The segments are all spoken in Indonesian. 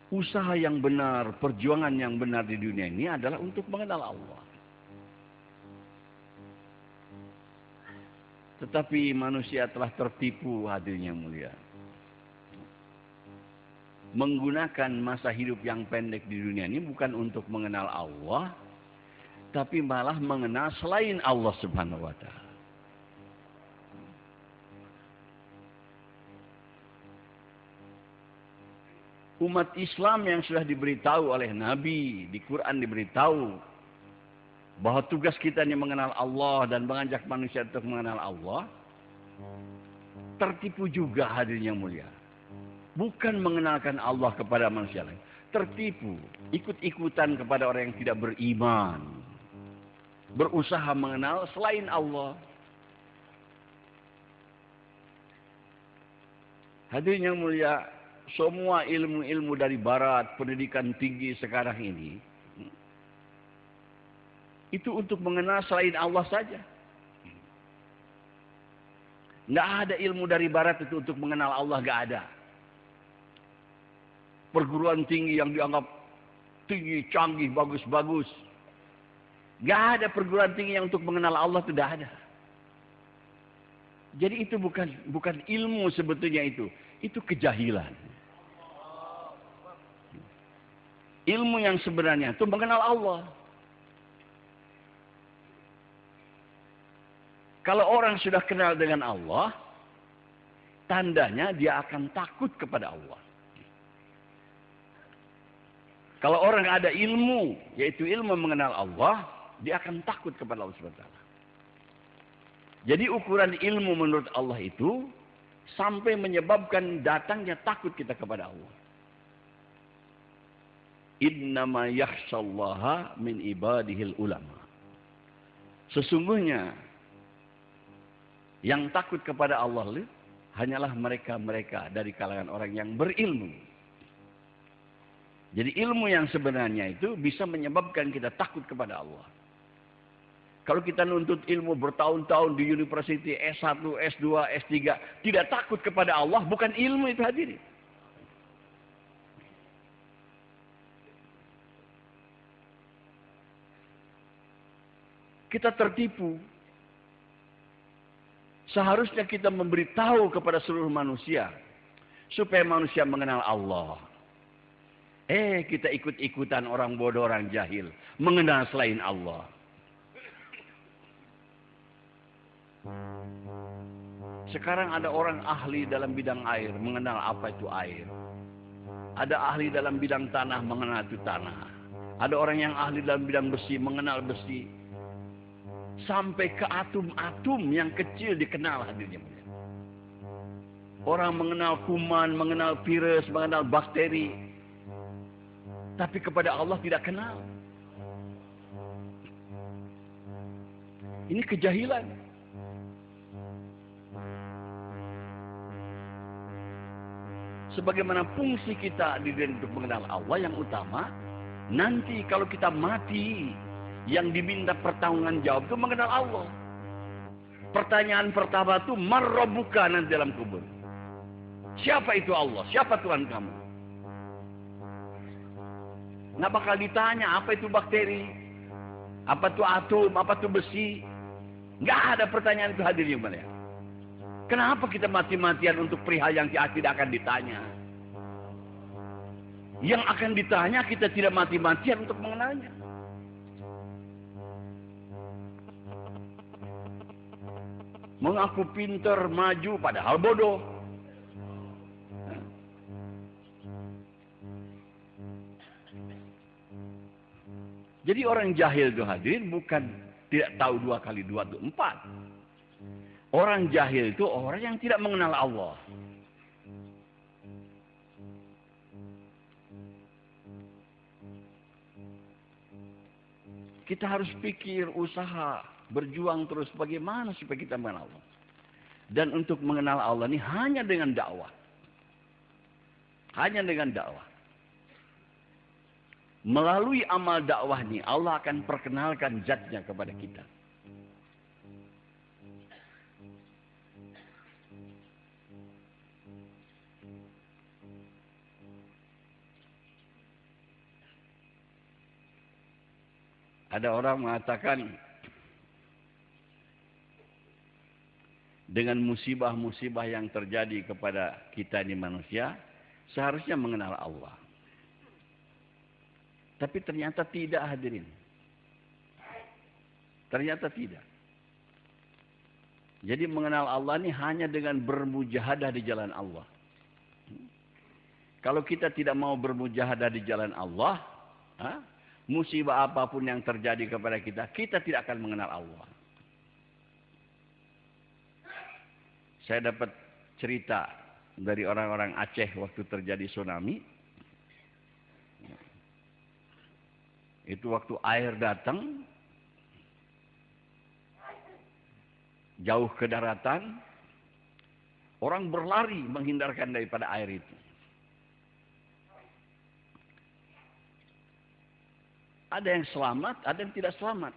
Usaha yang benar, perjuangan yang benar di dunia ini adalah untuk mengenal Allah. Tetapi manusia telah tertipu, hadirin yang mulia. Menggunakan masa hidup yang pendek di dunia ini bukan untuk mengenal Allah, tapi malah mengenal selain Allah Subhanahu wa Ta'ala. Umat Islam yang sudah diberitahu oleh Nabi, di Quran diberitahu bahwa tugas kita ini mengenal Allah dan mengajak manusia untuk mengenal Allah, tertipu juga, hadirin yang mulia. Bukan mengenalkan Allah kepada manusia lain, tertipu, ikut-ikutan kepada orang yang tidak beriman, berusaha mengenal selain Allah. Hadirin yang mulia, semua ilmu-ilmu dari barat, pendidikan tinggi sekarang ini, itu untuk mengenal selain Allah saja. Nggak ada ilmu dari barat itu untuk mengenal Allah, nggak ada. Perguruan tinggi yang dianggap tinggi, canggih, bagus-bagus. Nggak ada perguruan tinggi yang untuk mengenal Allah, tidak ada. Jadi itu bukan ilmu sebetulnya itu kejahilan. Ilmu yang sebenarnya itu mengenal Allah. Kalau orang sudah kenal dengan Allah, tandanya dia akan takut kepada Allah. Kalau orang ada ilmu, yaitu ilmu mengenal Allah, dia akan takut kepada Allah SWT. Jadi ukuran ilmu menurut Allah itu sampai menyebabkan datangnya takut kita kepada Allah. Innama yakhshallaha min ibadihil ulama. Sesungguhnya yang takut kepada Allah hanyalah mereka-mereka dari kalangan orang yang berilmu. Jadi ilmu yang sebenarnya itu bisa menyebabkan kita takut kepada Allah. Kalau kita nuntut ilmu bertahun-tahun di university S1, S2, S3, tidak takut kepada Allah, bukan ilmu itu, hadirin. Kita tertipu. Seharusnya kita memberitahu kepada seluruh manusia supaya manusia mengenal Allah. Kita ikut-ikutan orang bodoh, orang jahil, mengenal selain Allah. Sekarang ada orang ahli dalam bidang air, mengenal apa itu air. Ada ahli dalam bidang tanah, mengenal itu tanah. Ada orang yang ahli dalam bidang besi, mengenal besi. Sampai ke atom-atom yang kecil dikenal, hadirnya. Orang mengenal kuman, mengenal virus, mengenal bakteri. Tapi kepada Allah tidak kenal. Ini kejahilan. Sebagaimana fungsi kita di dunia untuk mengenal Allah yang utama, nanti kalau kita mati, yang diminta pertanggungan jawab itu mengenal Allah. Pertanyaan pertama itu marrobuka nanti dalam kubur. Siapa itu Allah? Siapa Tuhan kamu? Nggak bakal ditanya apa itu bakteri, apa itu atom, apa itu besi. Nggak ada pertanyaan itu, hadirin yang mulia. Kenapa kita mati-matian untuk perihal yang tidak akan ditanya? Yang akan ditanya kita tidak mati-matian untuk mengenalnya. Mengaku pintar, maju, padahal bodoh. Jadi orang jahil itu, hadirin, bukan tidak tahu 2 kali 2 itu 4. Orang jahil itu orang yang tidak mengenal Allah. Kita harus pikir, usaha, berjuang terus bagaimana supaya kita mengenal Allah. Dan untuk mengenal Allah ini hanya dengan dakwah. Hanya dengan dakwah. Melalui amal dakwah ini Allah akan perkenalkan zatnya kepada kita. Ada orang mengatakan dengan musibah-musibah yang terjadi kepada kita ini manusia, seharusnya mengenal Allah. Tapi ternyata tidak, hadirin. Ternyata tidak. Jadi mengenal Allah ini hanya dengan bermujahadah di jalan Allah. Kalau kita tidak mau bermujahadah di jalan Allah, musibah apapun yang terjadi kepada kita, kita tidak akan mengenal Allah. Saya dapat cerita dari orang-orang Aceh waktu terjadi tsunami. Itu waktu air datang, jauh ke daratan, orang berlari menghindarkan daripada air itu. Ada yang selamat, ada yang tidak selamat.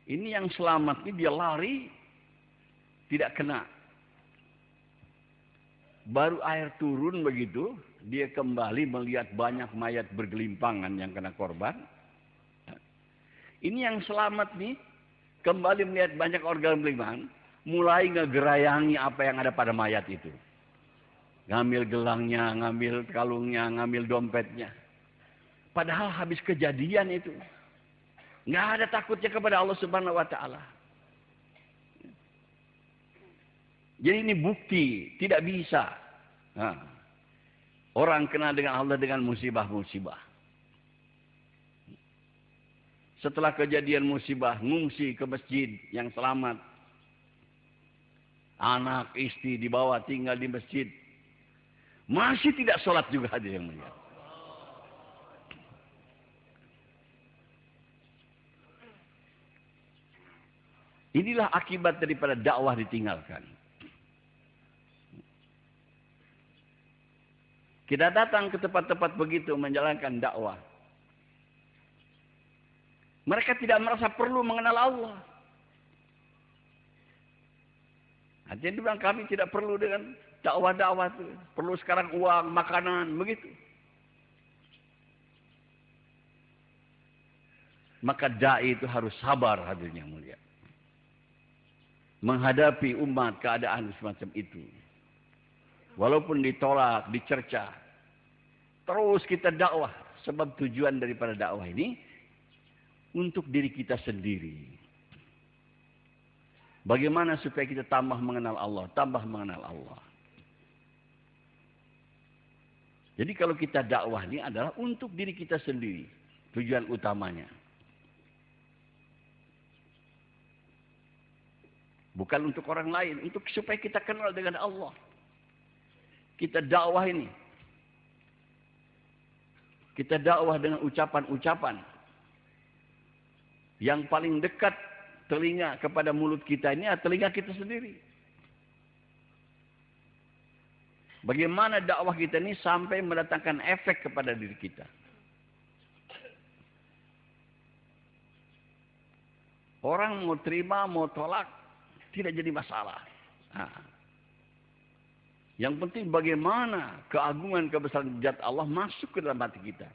Ini yang selamat ini dia lari, tidak kena. Baru air turun begitu, dia kembali melihat banyak mayat bergelimpangan yang kena korban. Ini yang selamat nih, kembali melihat banyak organ bergelimpangan, mulai ngegerayangi apa yang ada pada mayat itu. Ngambil gelangnya, ngambil kalungnya, ngambil dompetnya. Padahal habis kejadian itu, nggak ada takutnya kepada Allah Subhanahu Wa Taala. Jadi ini bukti tidak bisa orang kenal dengan Allah dengan musibah-musibah. Setelah kejadian musibah, ngungsi ke masjid yang selamat. Anak, istri dibawa tinggal di masjid. Masih tidak sholat juga ada yang melihat. Inilah akibat daripada dakwah ditinggalkan. Kita datang ke tempat-tempat begitu menjalankan dakwah. Mereka tidak merasa perlu mengenal Allah. Artinya dia bilang kami tidak perlu dengan dakwah-dakwah itu. Perlu sekarang uang, makanan, begitu. Maka dai itu harus sabar, hadirin yang mulia. Menghadapi umat keadaan semacam itu. Walaupun ditolak, dicerca. Terus kita dakwah. Sebab tujuan daripada dakwah ini untuk diri kita sendiri. Bagaimana supaya kita tambah mengenal Allah, tambah mengenal Allah. Jadi kalau kita dakwah ini adalah untuk diri kita sendiri. Tujuan utamanya. Bukan untuk orang lain, untuk supaya kita kenal dengan Allah. Kita dakwah ini. Kita dakwah dengan ucapan-ucapan. Yang paling dekat telinga kepada mulut kita ini adalah telinga kita sendiri. Bagaimana dakwah kita ini sampai mendatangkan efek kepada diri kita. Orang mau terima, mau tolak, tidak jadi masalah. Yang penting bagaimana keagungan kebesaran zat Allah masuk ke dalam hati kita.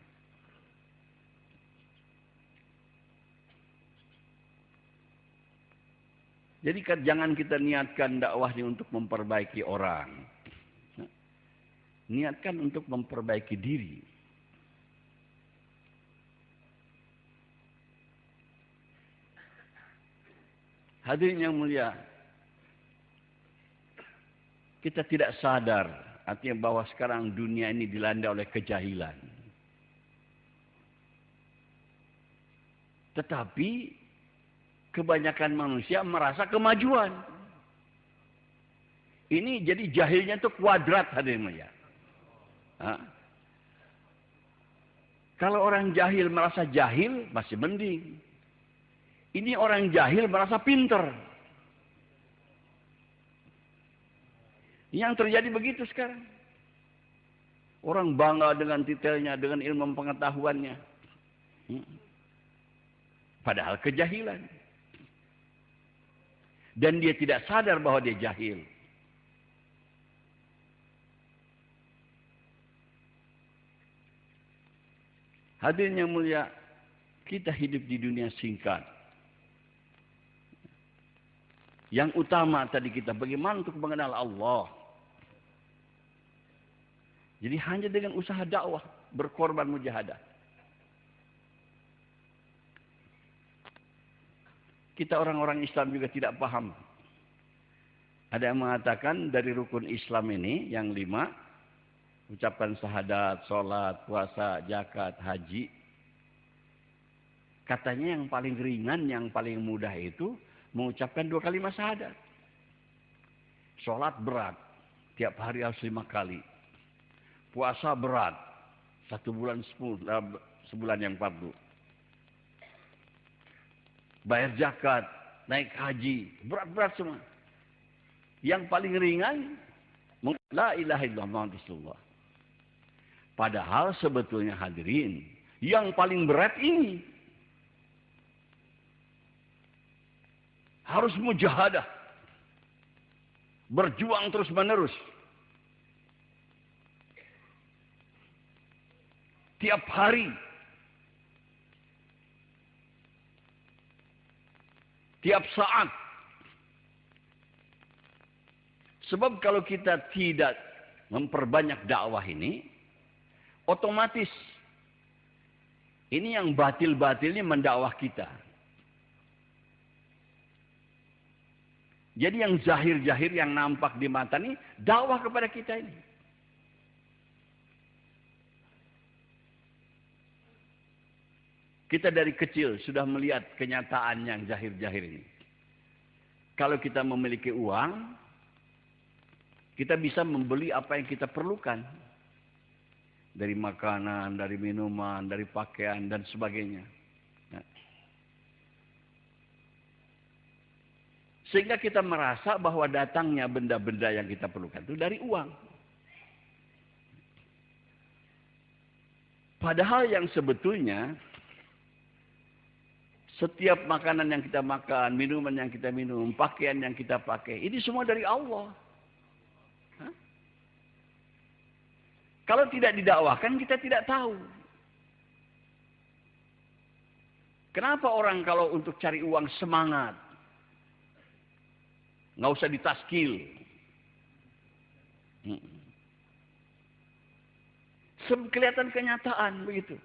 Jadi jangan kita niatkan dakwah ini untuk memperbaiki orang. Niatkan untuk memperbaiki diri. Hadirin yang mulia, kita tidak sadar artinya bahwa sekarang dunia ini dilanda oleh kejahilan. Tetapi kebanyakan manusia merasa kemajuan. Ini jadi jahilnya itu kuadrat, hadirin mulia. Kalau orang jahil merasa jahil masih mending. Ini orang jahil merasa pinter. Yang terjadi begitu sekarang. Orang bangga dengan titelnya, dengan ilmu pengetahuannya. Padahal kejahilan. Dan dia tidak sadar bahwa dia jahil. Hadirin yang mulia, Kita hidup di dunia singkat. Yang utama tadi kita bagaimana untuk mengenal Allah. Jadi hanya dengan usaha dakwah, berkorban mujahadah. Kita orang-orang Islam juga tidak paham. Ada yang mengatakan dari rukun Islam ini yang 5, ucapan syahadat, sholat, puasa, zakat, haji. Katanya yang paling ringan, yang paling mudah itu mengucapkan 2 kalimat syahadat. Sholat berat, tiap hari harus 5 kali. Puasa berat, 1 bulan sebulan yang fardu. Bayar zakat, naik haji, berat-berat semua. Yang paling ringan, la ilaha illallah Rasulullah. Padahal sebetulnya hadirin, yang paling berat ini harus mujahadah, berjuang terus menerus. Tiap hari, tiap saat. Sebab kalau kita tidak memperbanyak dakwah ini, otomatis ini yang batil-batilnya mendakwah kita. Jadi yang zahir-zahir yang nampak di mata ini dakwah kepada kita ini. Kita dari kecil sudah melihat kenyataan yang zahir-zahir ini. Kalau kita memiliki uang, kita bisa membeli apa yang kita perlukan. Dari makanan, dari minuman, dari pakaian, dan sebagainya. Sehingga kita merasa bahwa datangnya benda-benda yang kita perlukan itu dari uang. Padahal yang sebetulnya setiap makanan yang kita makan, minuman yang kita minum, pakaian yang kita pakai, ini semua dari Allah. Hah? Kalau tidak didakwahkan, kita tidak tahu. Kenapa orang kalau untuk cari uang semangat? Nggak usah ditaskil. Kelihatan kenyataan begitu.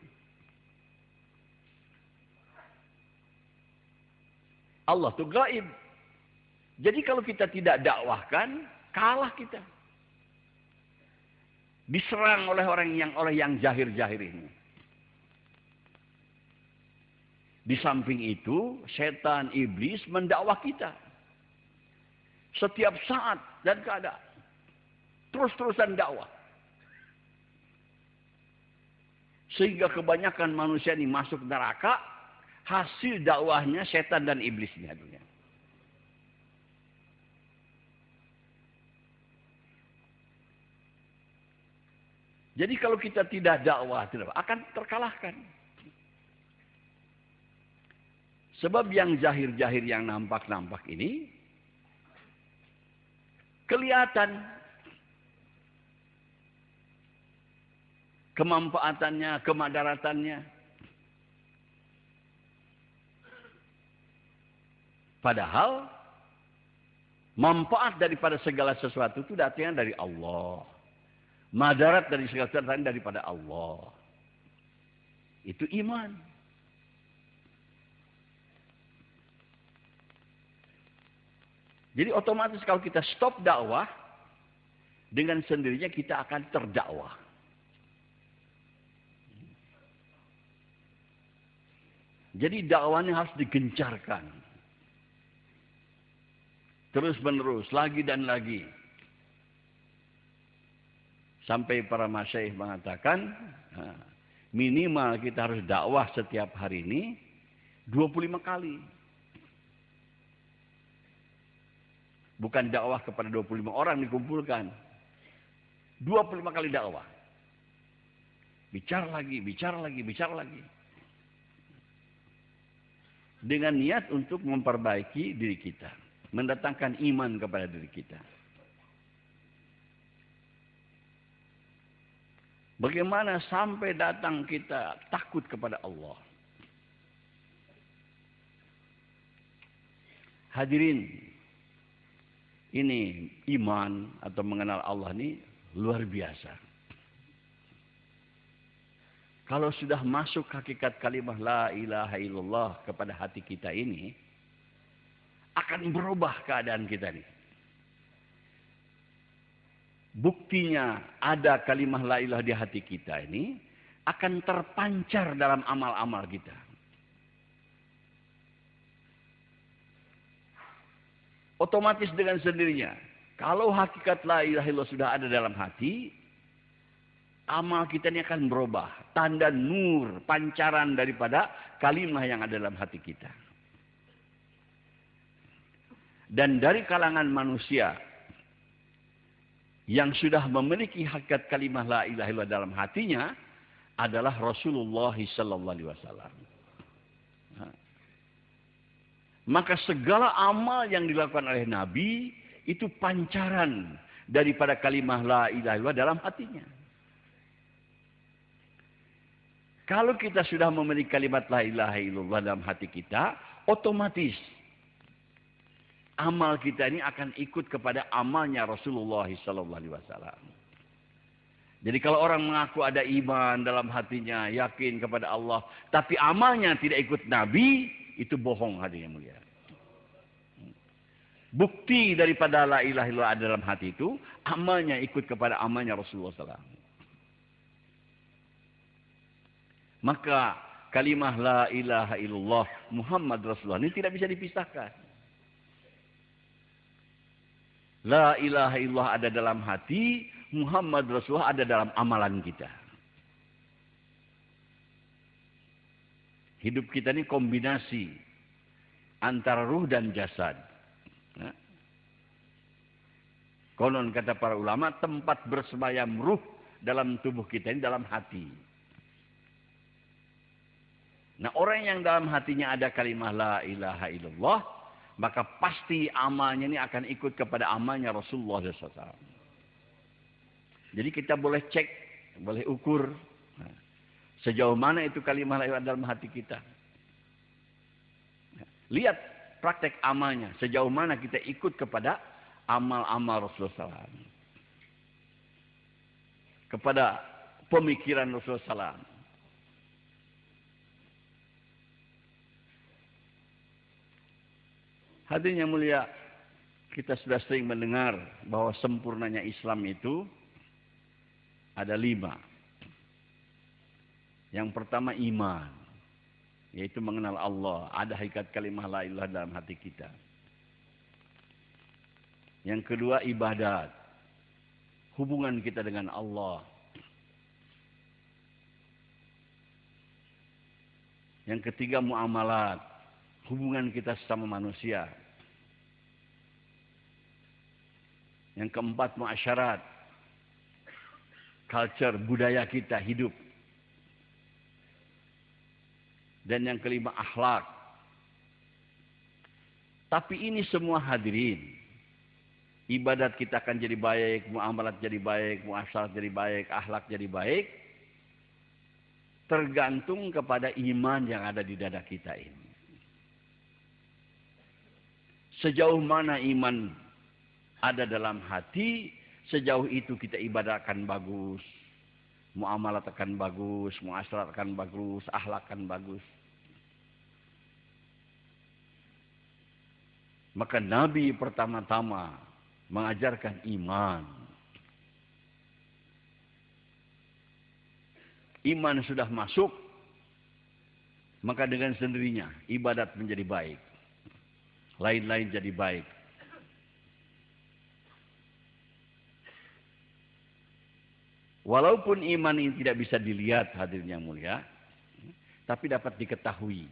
Allah itu gaib. Jadi kalau kita tidak dakwahkan, kalah kita. Diserang oleh oleh yang jahir-jahir ini. Di samping itu, setan, iblis mendakwah kita. Setiap saat dan keadaan. Terus-terusan dakwah. Sehingga kebanyakan manusia ini masuk neraka, hasil dakwahnya setan dan iblisnya. Jadi kalau kita tidak dakwah, akan terkalahkan. Sebab yang zahir-zahir yang nampak-nampak ini, kelihatan kemanfaatannya, kemadaratannya. Padahal manfaat daripada segala sesuatu itu datangnya dari Allah. Madarat dari segala sesuatu daripada Allah. Itu iman. Jadi otomatis kalau kita stop dakwah, dengan sendirinya kita akan terdakwah. Jadi dakwahnya harus digencarkan. Terus menerus, lagi dan lagi. Sampai para masyaikh mengatakan, minimal kita harus dakwah setiap hari ini 25 kali. Bukan dakwah kepada 25 orang dikumpulkan. 25 kali dakwah. Bicara lagi, bicara lagi, bicara lagi. Dengan niat untuk memperbaiki diri kita. Mendatangkan iman kepada diri kita. Bagaimana sampai datang kita takut kepada Allah. Hadirin, ini iman atau mengenal Allah ini luar biasa. Kalau sudah masuk hakikat kalimat la ilaha illallah kepada hati kita ini, akan berubah keadaan kita ini. Buktinya ada kalimat la ilaha di hati kita ini akan terpancar dalam amal-amal kita. Otomatis dengan sendirinya. Kalau hakikat la ilaha illallah sudah ada dalam hati, amal kita ini akan berubah. Tanda nur, pancaran daripada kalimat yang ada dalam hati kita. Dan dari kalangan manusia yang sudah memiliki hakikat kalimat la ilaha illallah dalam hatinya adalah Rasulullah sallallahu alaihi wasallam. Maka segala amal yang dilakukan oleh Nabi itu pancaran daripada kalimat la ilaha illallah dalam hatinya. Kalau kita sudah memiliki kalimat la ilaha illallah dalam hati kita, otomatis amal kita ini akan ikut kepada amalnya Rasulullah sallallahu alaihi wasallam. Jadi kalau orang mengaku ada iman dalam hatinya, yakin kepada Allah, tapi amalnya tidak ikut Nabi, itu bohong, hadirin mulia. Bukti daripada la ilaha illallah ada dalam hati itu, amalnya ikut kepada amalnya Rasulullah SAW. Maka kalimah la ilaha illallah Muhammad Rasulullah ini tidak bisa dipisahkan. La ilaha illallah ada dalam hati, Muhammad Rasulullah ada dalam amalan kita. Hidup kita ini kombinasi antara ruh dan jasad. Konon kata para ulama, tempat bersemayam ruh dalam tubuh kita ini dalam hati. Nah, orang yang dalam hatinya ada kalimah la ilaha illallah, maka pasti amalnya ini akan ikut kepada amalnya Rasulullah SAW. Jadi kita boleh cek, boleh ukur sejauh mana itu kalimah la ilaha dalam hati kita. Lihat praktek amalnya, sejauh mana kita ikut kepada amal-amal Rasulullah SAW. Kepada pemikiran Rasulullah SAW. Hadirin yang mulia, kita sudah sering mendengar bahwa sempurnanya Islam itu ada 5. Yang pertama iman, yaitu mengenal Allah. Ada hakikat kalimah la ilaha dalam hati kita. Yang kedua ibadat, hubungan kita dengan Allah. Yang ketiga muamalat, hubungan kita sesama manusia. Yang keempat muasyarat, culture, budaya kita hidup. Dan yang kelima akhlak. Tapi ini semua hadirin, ibadat kita akan jadi baik, muamalat jadi baik, muasyarat jadi baik, akhlak jadi baik, tergantung kepada iman yang ada di dada kita ini. Sejauh mana iman ada dalam hati, sejauh itu kita ibadah akan bagus, muamalat akan bagus, muasyarat akan bagus, akhlak akan bagus. Maka Nabi pertama-tama mengajarkan iman. Iman sudah masuk, maka dengan sendirinya ibadat menjadi baik. Lain-lain jadi baik. Walaupun iman ini tidak bisa dilihat, hadirin yang mulia, tapi dapat diketahui.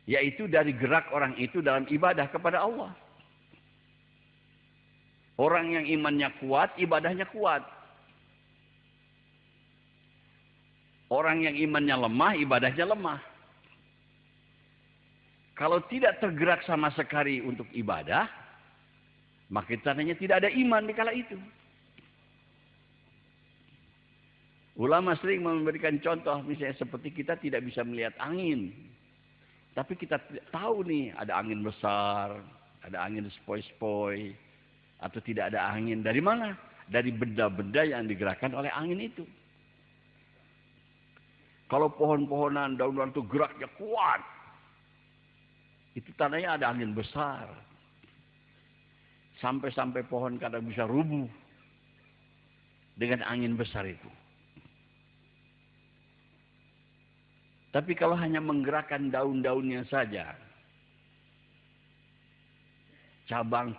Yaitu dari gerak orang itu dalam ibadah kepada Allah. Orang yang imannya kuat, ibadahnya kuat. Orang yang imannya lemah, ibadahnya lemah. Kalau tidak tergerak sama sekali untuk ibadah, maka tandanya tidak ada iman di kala itu. Ulama sering memberikan contoh, misalnya seperti kita tidak bisa melihat angin. Tapi kita tidak tahu nih, ada angin besar, ada angin sepoi-sepoi, atau tidak ada angin. Dari mana? Dari benda-benda yang digerakkan oleh angin itu. Kalau pohon-pohonan, daun-daun itu geraknya kuat, itu tandanya ada angin besar. Sampai-sampai pohon kadang bisa rubuh dengan angin besar itu. Tapi kalau hanya menggerakkan daun-daunnya saja, cabang